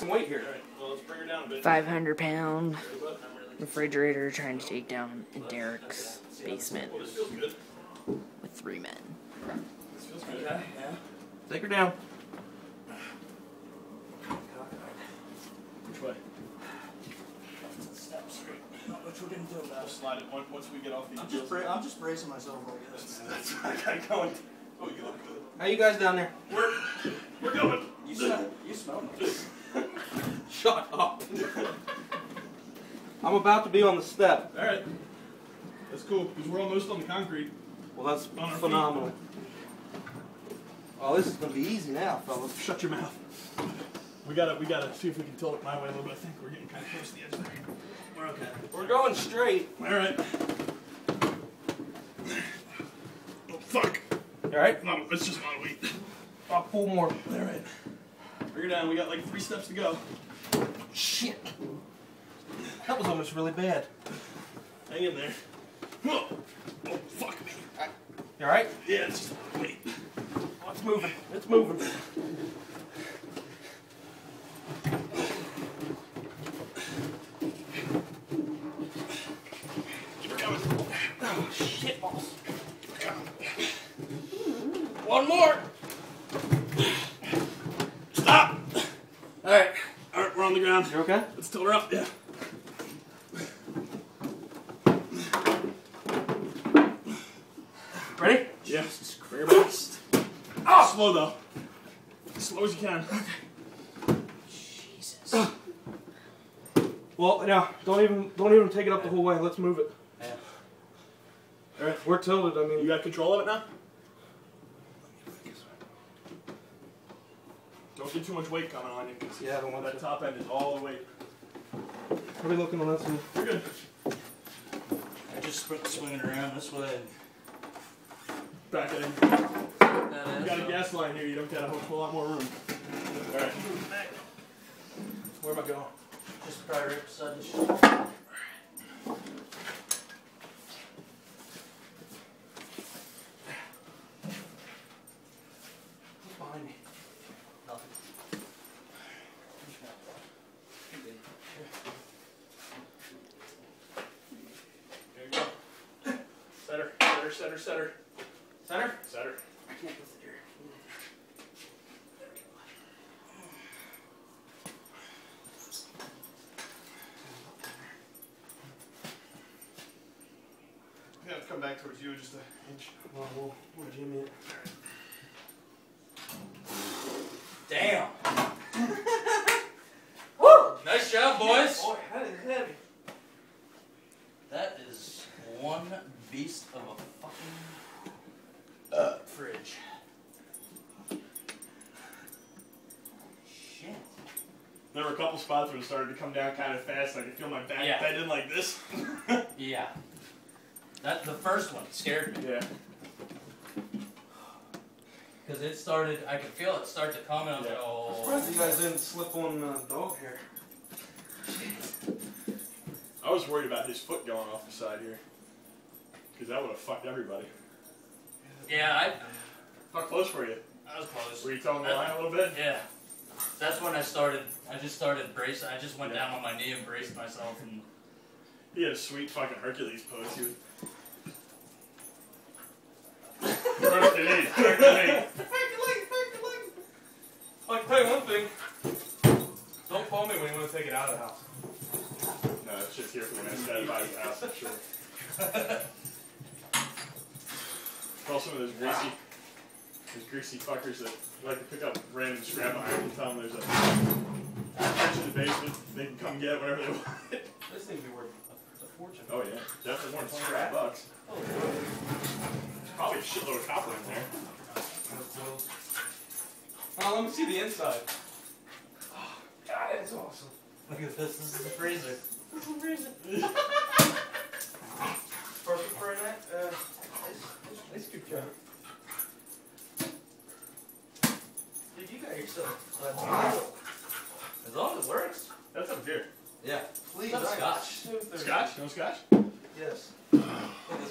some weight here. All right, well, let's bring her down a bit. 500-pound refrigerator trying to take down Derek's basement Well, this feels good. with 3 men. This feels good. Yeah. Take her down. Which way? Step straight. Not much we're gonna do about We'll it. slide it once we get off the. I'm just bracing myself, I guess. That's what I got going. Oh, you look good. How you guys down there? We're going. You smell it. Shut up. I'm about to be on the step. All right. That's cool because we're almost on the concrete. Well, that's On our phenomenal. Oh, this is gonna be easy now, fellas. Shut your mouth. We gotta see if we can tilt it my way a little bit. I think we're getting kind of close to the edge there. We're okay. We're going straight. All right. Oh fuck. All right. No, it's just a lot of weight. I'll pull more. All right. Bring her down. We got like 3 steps to go. Shit. That was almost really bad. Hang in there. Oh, fuck me. You all right? Yeah, it's just a lot of weight. Oh, it's moving. It's moving. Keep her coming. Oh, shit balls. Keep her coming. One more. Stop! Alright, we're on the ground. You okay? Let's tilt her up, yeah. Ready? Yeah. Bring her back. Oh! Slow though. As slow as you can. Jesus. Well, now don't even take it up the whole way. Let's move it. Yeah. All right, we're tilted. I You mean, got control of it now? Don't get too much weight coming on you, because yeah, I don't want that that. top end is all the weight. How are we looking on that side? You're good. I just swing it around this way. Back it in. You got a gas line here, you don't got a whole lot more room. Alright. Where am I going? Just probably right beside the shit. What's behind me? Nothing. There you go. Set her. Center? Set her. I can't lift it here. I'm gonna have to come back towards you just an inch. Well, we'll jimmy it. Damn. Woo! Nice job, boys. Boy, that is heavy. That is one beast of a fucking fridge. Shit. There were a couple spots where it started to come down kind of fast. I could feel my back Yeah. bending like this. Yeah. That the first one scared me. Yeah. Because it started, I could feel it start to come and I was like, I'm oh. surprised you guys didn't slip on dog hair. I was worried about his foot going off the side here. Because that would have fucked everybody. Yeah, How close were you? I was close. Were you towing the line a little bit? Yeah. That's when I just started bracing. I just went down on my knee and braced myself and. He had a sweet fucking Hercules pose. He was. Hercules. I can tell you one thing. Don't call me when you want to take it out of the house. No, it's just here for the next guy to buy his house, I'm sure. Call some of those greasy fuckers that like to pick up random scrap iron and tell them there's a trench in the basement. They can come get whatever they want. This thing would be worth a fortune. Oh yeah, definitely more than $20. There's probably a shitload of copper in there. Oh, let me see the inside. Oh, God, that's awesome. Look at this. This is the freezer. This is the freezer. Perfect for a night. Nice good job. Dude, you got yourself. As long as it works. That's a beer. Yeah. Please, Some right. scotch. Scotch? No scotch? Yes. Look, this